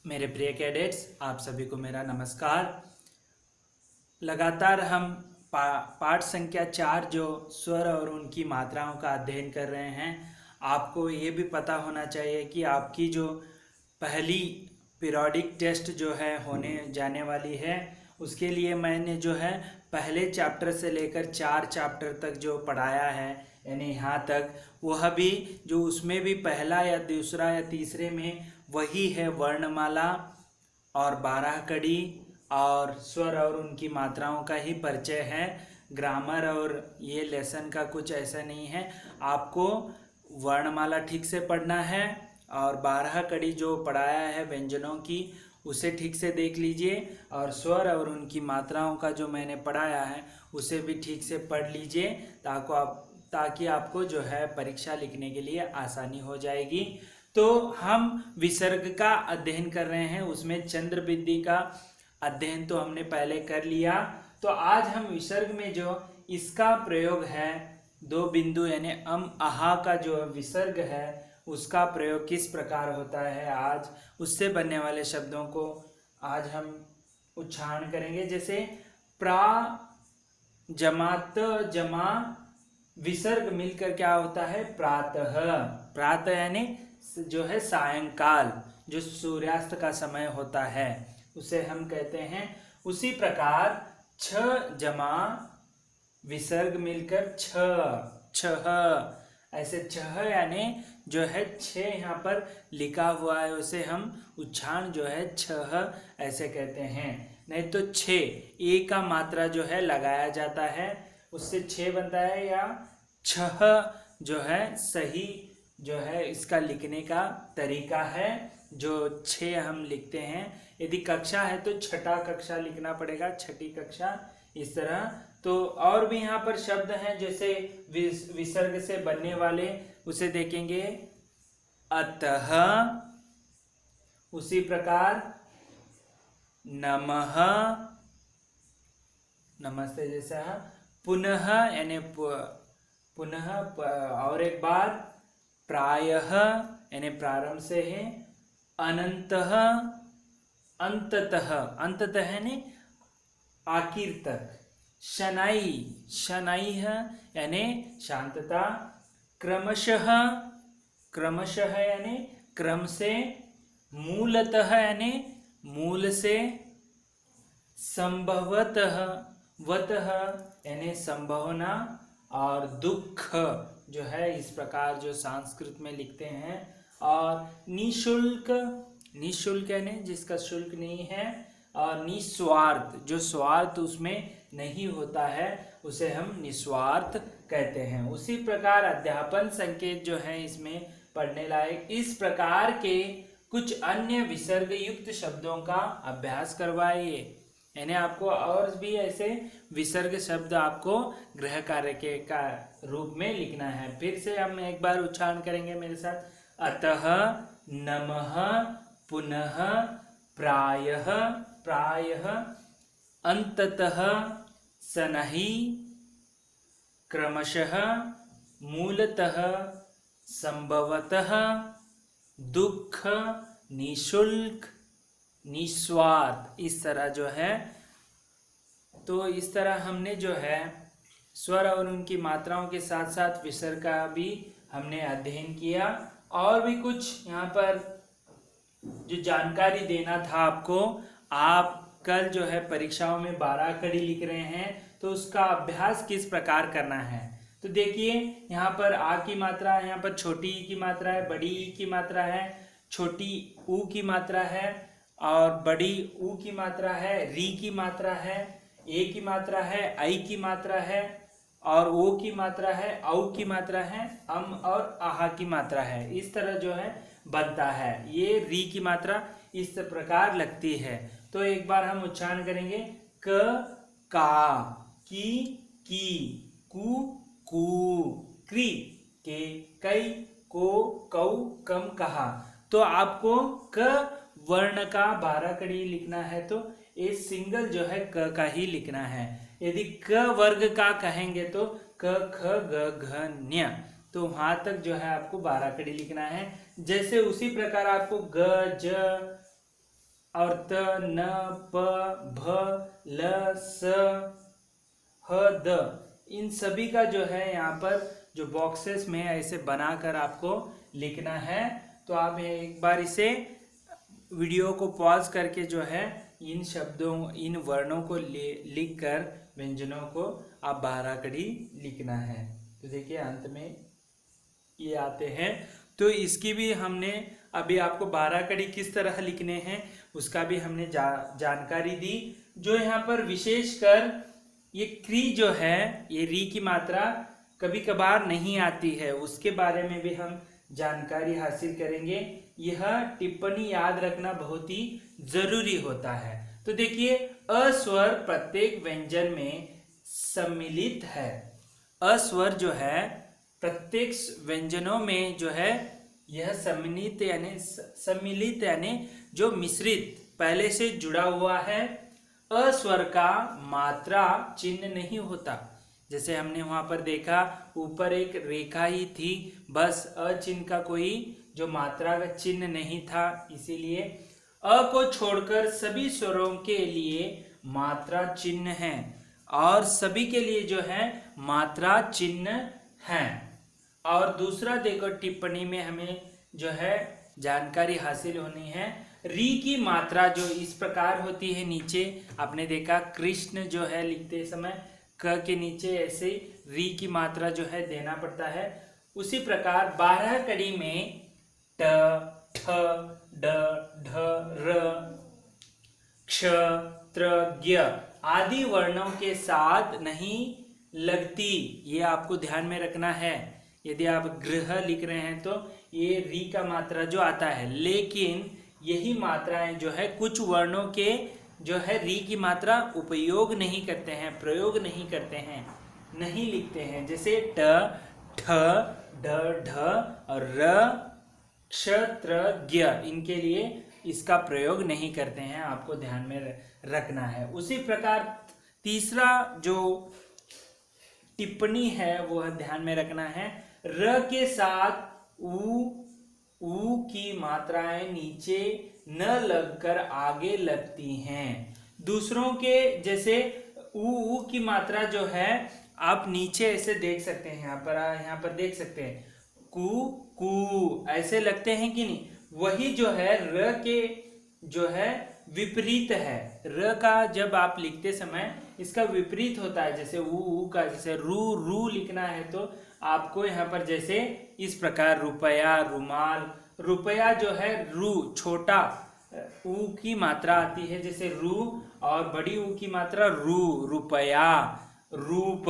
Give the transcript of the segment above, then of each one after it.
मेरे प्रिय कैडेट्स, आप सभी को मेरा नमस्कार। लगातार हम पाठ संख्या 4 जो स्वर और उनकी मात्राओं का अध्ययन कर रहे हैं। आपको ये भी पता होना चाहिए कि आपकी जो पहली पीरियोडिक टेस्ट जो है होने जाने वाली है, उसके लिए मैंने जो है पहले चैप्टर से लेकर 4 चैप्टर तक जो पढ़ाया है, यानी यहाँ तक, वह भी जो उसमें भी पहला या दूसरा या तीसरे में वही है वर्णमाला और 12 कड़ी और स्वर और उनकी मात्राओं का ही परिचय है। ग्रामर और ये लेसन का कुछ ऐसा नहीं है। आपको वर्णमाला ठीक से पढ़ना है और 12 कड़ी जो पढ़ाया है व्यंजनों की, उसे ठीक से देख लीजिए, और स्वर और उनकी मात्राओं का जो मैंने पढ़ाया है उसे भी ठीक से पढ़ लीजिए, ताकि आपको जो है परीक्षा लिखने के लिए आसानी हो जाएगी। तो हम विसर्ग का अध्ययन कर रहे हैं, उसमें चंद्र बिंदी का अध्ययन तो हमने पहले कर लिया। तो आज हम विसर्ग में जो इसका प्रयोग है, 2 बिंदु यानी आहा का जो विसर्ग है उसका प्रयोग किस प्रकार होता है, आज उससे बनने वाले शब्दों को आज हम उच्चारण करेंगे। जैसे प्रा जमात जमा विसर्ग मिलकर क्या होता है, प्रातः। प्रातः यानी जो है सायंकाल, जो सूर्यास्त का समय होता है, उसे हम कहते हैं। उसी प्रकार छ जमा विसर्ग मिलकर छह, ऐसे छह यानी जो है 6 यहाँ पर लिखा हुआ है, उसे हम उच्चारण जो है छह ऐसे कहते हैं। नहीं तो 6 ए का मात्रा जो है लगाया जाता है, उससे 6 बनता है, या छह जो है सही जो है इसका लिखने का तरीका है, जो 6 हम लिखते हैं। यदि कक्षा है तो छठा कक्षा लिखना पड़ेगा, छठी कक्षा, इस तरह। तो और भी यहाँ पर शब्द हैं जैसे विसर्ग से बनने वाले, उसे देखेंगे अतः, उसी प्रकार नमः, नमस्ते जैसा, पुनः यानी पुनः, और एक बार प्रायः यानी प्रारंभ से है, अनंतः, अंततः, अंततः यानी आखिर तक, शनाई, शनाई यानी शांतता, क्रमशः, क्रमशः यानी क्रम से, मूलतः यानी मूल से, संभवतः, वतः यानी संभावना, और दुख जो है इस प्रकार जो संस्कृत में लिखते हैं। और निशुल्क, निशुल्क यानी जिसका शुल्क नहीं है, और निस्वार्थ, जो स्वार्थ उसमें नहीं होता है, उसे हम निस्वार्थ कहते हैं। उसी प्रकार अध्यापन संकेत जो है इसमें पढ़ने लायक, इस प्रकार के कुछ अन्य विसर्ग युक्त शब्दों का अभ्यास करवाइए, यानी आपको और भी ऐसे विसर्ग शब्द आपको गृह कार्य के का रूप में लिखना है। फिर से हम एक बार उच्चारण करेंगे मेरे साथ, अतः, नमः, पुनः, प्रायः, प्रायः, अंततः, शनैः, क्रमशः, मूलतः, संभवतः, दुख, निशुल्क, निस्वार्थ, इस तरह जो है। तो इस तरह हमने जो है स्वर और उनकी मात्राओं के साथ साथ विसर्ग का भी हमने अध्ययन किया। और भी कुछ यहाँ पर जो जानकारी देना था आपको, आप कल जो है परीक्षाओं में 12 कड़ी लिख रहे हैं, तो उसका अभ्यास किस प्रकार करना है। तो देखिए यहाँ पर आ की मात्रा, यहाँ पर छोटी ई की मात्रा है, बड़ी ई की मात्रा है, छोटी ऊ की मात्रा है, और बड़ी ऊ की मात्रा है, री की मात्रा है, ए की मात्रा है, आई की मात्रा है, और ओ की मात्रा है, औ की मात्रा है, और आहा की मात्रा है। इस तरह जो है बनता है। ये री की मात्रा इस प्रकार लगती है। तो एक बार हम उच्चारण करेंगे, क, का, की, कु, क्री, के, कई, को, कौ, कम, कहा। तो आपको क वर्ण का 12 कड़ी लिखना है, तो ये सिंगल जो है क का ही लिखना है। यदि क वर्ग का कहेंगे तो क, ख, ग, घ, ञ, तो वहां तक जो है आपको 12 कड़ी लिखना है। जैसे उसी प्रकार आपको ग, ज, और त, न, प, भ, ल, स, ह, द, इन सभी का जो है यहाँ पर जो बॉक्सेस में ऐसे बनाकर आपको लिखना है। तो आप एक बार इसे वीडियो को पॉज करके जो है इन शब्दों, इन वर्णों को लिख कर व्यंजनों को आप 12 कड़ी लिखना है। तो देखिए अंत में ये आते हैं। तो इसकी भी हमने अभी आपको 12 कड़ी किस तरह लिखने हैं उसका भी हमने जानकारी दी। जो यहाँ पर विशेषकर ये क्री जो है, ये री की मात्रा कभी कभार नहीं आती है, उसके बारे में भी हम जानकारी हासिल करेंगे। यह टिप्पणी याद रखना बहुत ही जरूरी होता है। तो देखिए अस्वर प्रत्येक व्यंजन में सम्मिलित है। अस्वर जो है प्रत्येक व्यंजनों में जो है यह सम्मिलित यानी जो मिश्रित पहले से जुड़ा हुआ है। अस्वर का मात्रा चिन्ह नहीं होता। जैसे हमने वहां पर देखा ऊपर एक रेखा ही थी, बस अ चिन्ह का कोई जो मात्रा का चिन्ह नहीं था, इसीलिए अ को छोड़कर सभी स्वरों के लिए मात्रा चिन्ह है और सभी के लिए जो है मात्रा चिन्ह है। और दूसरा देखो टिप्पणी में हमें जो है जानकारी हासिल होनी है। री की मात्रा जो इस प्रकार होती है, नीचे आपने देखा कृष्ण जो है लिखते समय क के नीचे ऐसे री की मात्रा जो है देना पड़ता है। उसी प्रकार 12 कड़ी में ट, ठ, ड, ढ, र, क्ष, त्र, ज्ञ आदि वर्णों के साथ नहीं लगती, ये आपको ध्यान में रखना है। यदि आप गृह लिख रहे हैं तो ये री का मात्रा जो आता है, लेकिन यही मात्राएं जो है कुछ वर्णों के जो है री की मात्रा उपयोग नहीं करते हैं, प्रयोग नहीं करते हैं, नहीं लिखते हैं। जैसे ट, ठ, ड, ढ और र, क्ष, त्र, ज्ञ, इनके लिए इसका प्रयोग नहीं करते हैं, आपको ध्यान में रखना है। उसी प्रकार तीसरा जो टिप्पणी है वह ध्यान में रखना है। र के साथ ऊ की मात्राएं नीचे न लगकर आगे लगती हैं। दूसरों के जैसे ऊ की मात्रा जो है आप नीचे ऐसे देख सकते हैं, यहाँ पर देख सकते हैं कु कु ऐसे लगते हैं कि नहीं। वही जो है र के जो है विपरीत है। र का जब आप लिखते समय इसका विपरीत होता है। जैसे ऊ का जैसे रू लिखना है तो आपको यहाँ पर जैसे इस प्रकार रुपया, रुमाल, रुपया जो है रू छोटा ऊ की मात्रा आती है जैसे रू, और बड़ी ऊ की मात्रा रू, रुपया, रूप,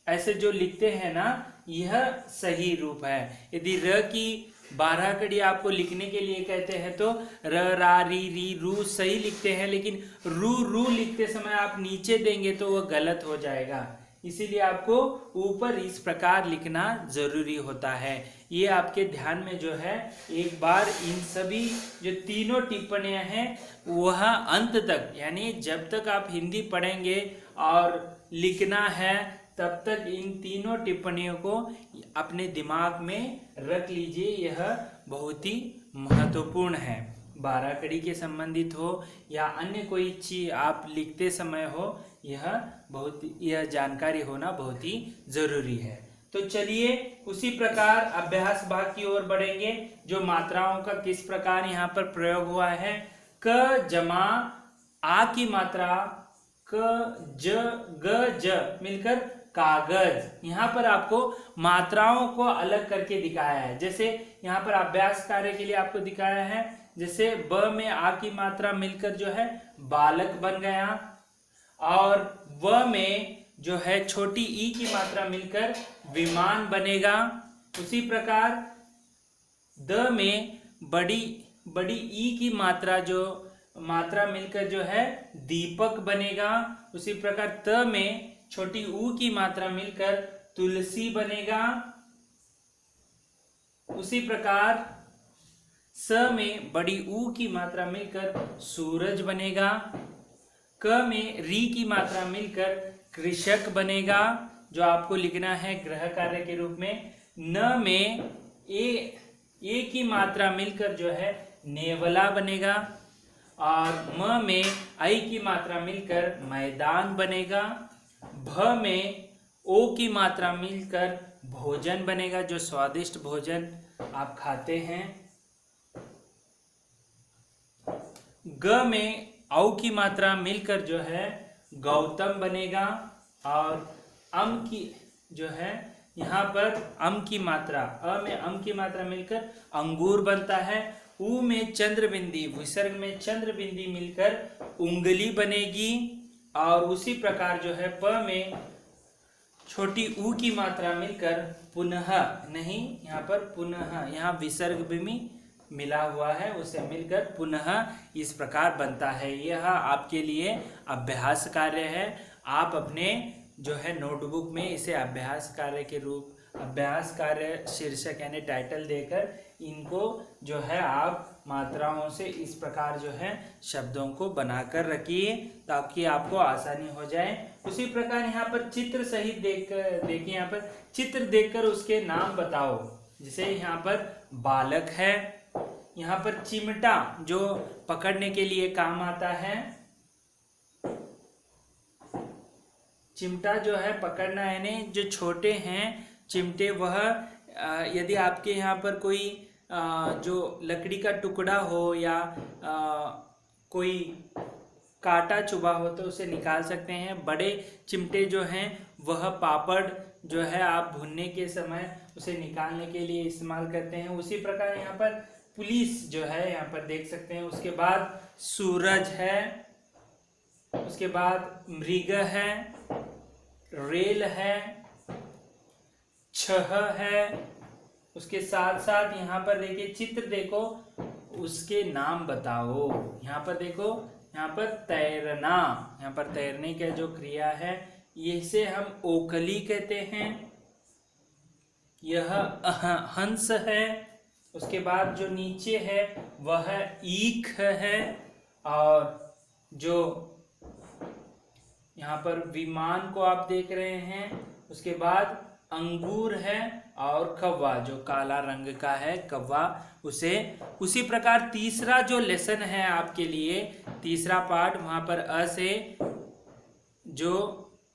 ऐसे जो लिखते हैं ना, यह सही रूप है। यदि र की 12 कड़ी आपको लिखने के लिए कहते हैं तो र, रा, री, रू सही लिखते हैं, लेकिन रू लिखते समय आप नीचे देंगे तो वह गलत हो जाएगा। इसीलिए आपको ऊपर इस प्रकार लिखना जरूरी होता है। ये आपके ध्यान में जो है एक बार इन सभी जो तीनों टिप्पणियां हैं वह अंत तक, यानी जब तक आप हिंदी पढ़ेंगे और लिखना है तब तक इन तीनों टिप्पणियों को अपने दिमाग में रख लीजिए। यह बहुत ही महत्वपूर्ण है। 12 कड़ी के संबंधित हो या अन्य कोई चीज आप लिखते समय हो, यह जानकारी होना बहुत ही जरूरी है। तो चलिए उसी प्रकार अभ्यास भाग की ओर बढ़ेंगे। जो मात्राओं का किस प्रकार यहाँ पर प्रयोग हुआ है। क जमा आ की मात्रा क, ज, ग, ज मिलकर कागज। यहाँ पर आपको मात्राओं को अलग करके दिखाया है। जैसे यहाँ पर अभ्यास कार्य के लिए आपको दिखाया है, जैसे ब में आ की मात्रा मिलकर जो है बालक बन गया, और व में जो है छोटी ई की मात्रा मिलकर विमान बनेगा। उसी प्रकार द में बड़ी ई की मात्रा मिलकर जो है दीपक बनेगा। उसी प्रकार त में छोटी ऊ की मात्रा मिलकर तुलसी बनेगा। उसी प्रकार स में बड़ी ऊ की मात्रा मिलकर सूरज बनेगा। क में री की मात्रा मिलकर कृषक बनेगा, जो आपको लिखना है गृह कार्य के रूप में। न में ए की मात्रा मिलकर जो है नेवला बनेगा। और म में आई की मात्रा मिलकर मैदान बनेगा। भ में ओ की मात्रा मिलकर भोजन बनेगा, जो स्वादिष्ट भोजन आप खाते हैं। ग में औ की मात्रा मिलकर जो है गौतम बनेगा। और अम की जो है यहाँ पर अम की मात्रा, अ में अम की मात्रा मिलकर अंगूर बनता है। उ में चंद्रबिंदी, विसर्ग में चंद्रबिंदी मिलकर उंगली बनेगी। और उसी प्रकार जो है प में छोटी ऊ की मात्रा मिलकर पुनः, नहीं यहाँ पर पुनः, यहाँ विसर्ग भी मिला हुआ है, उसे मिलकर पुनः इस प्रकार बनता है। यह आपके लिए अभ्यास कार्य है। आप अपने जो है नोटबुक में इसे अभ्यास कार्य के रूप, अभ्यास कार्य शीर्षक यानी टाइटल देकर इनको जो है आप मात्राओं से इस प्रकार जो है शब्दों को बनाकर रखिए ताकि आपको आसानी हो जाए। उसी प्रकार यहाँ पर चित्र सहित देखिए, यहाँ पर चित्र देखकर उसके नाम बताओ। जैसे यहाँ पर बालक है, यहाँ पर चिमटा जो पकड़ने के लिए काम आता है, चिमटा जो है पकड़ना, यानी जो छोटे हैं चिमटे, वह यदि आपके यहाँ पर कोई जो लकड़ी का टुकड़ा हो या कोई कांटा चुभा हो तो उसे निकाल सकते हैं। बड़े चिमटे जो हैं वह पापड़ जो है आप भूनने के समय उसे निकालने के लिए इस्तेमाल करते हैं। उसी प्रकार यहाँ पर पुलिस जो है यहाँ पर देख सकते हैं। उसके बाद सूरज है, उसके बाद मृग है, रेल है, छह है। उसके साथ साथ यहाँ पर देखिए चित्र देखो, उसके नाम बताओ। यहाँ पर देखो, यहाँ पर तैरना, यहाँ पर तैरने का जो क्रिया है इसे हम ओखली कहते हैं। यह हंस है। उसके बाद जो नीचे है वह ईख है। और जो यहाँ पर विमान को आप देख रहे हैं, उसके बाद अंगूर है। और कौवा जो काला रंग का है, कौवा, उसे उसी प्रकार तीसरा जो लेसन है आपके लिए, तीसरा पार्ट, वहाँ पर अ से जो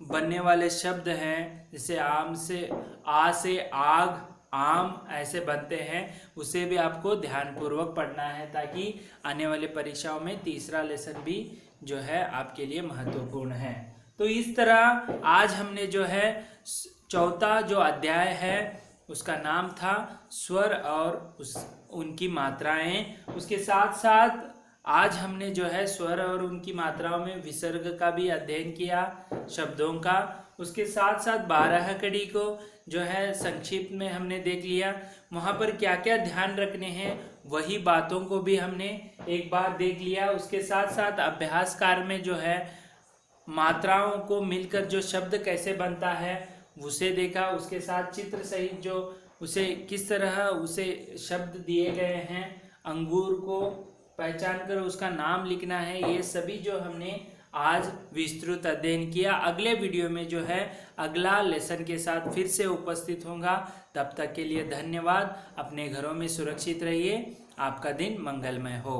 बनने वाले शब्द हैं, जैसे आम से, आ से आग, आम ऐसे बनते हैं, उसे भी आपको ध्यानपूर्वक पढ़ना है ताकि आने वाले परीक्षाओं में तीसरा लेसन भी जो है आपके लिए महत्वपूर्ण है। तो इस तरह आज हमने जो है चौथा जो अध्याय है उसका नाम था स्वर और उनकी मात्राएं। उसके साथ साथ आज हमने जो है स्वर और उनकी मात्राओं में विसर्ग का भी अध्ययन किया, शब्दों का। उसके साथ साथ 12 कड़ी को जो है संक्षिप्त में हमने देख लिया। वहाँ पर क्या क्या ध्यान रखने हैं वही बातों को भी हमने एक बार देख लिया। उसके साथ साथ अभ्यास कार्य में जो है मात्राओं को मिलकर जो शब्द कैसे बनता है उसे देखा। उसके साथ चित्र सहित जो उसे किस तरह उसे शब्द दिए गए हैं, अंगूर को पहचान कर उसका नाम लिखना है, ये सभी जो हमने आज विस्तृत अध्ययन किया। अगले वीडियो में जो है अगला लेसन के साथ फिर से उपस्थित होगा। तब तक के लिए धन्यवाद। अपने घरों में सुरक्षित रहिए। आपका दिन मंगलमय हो।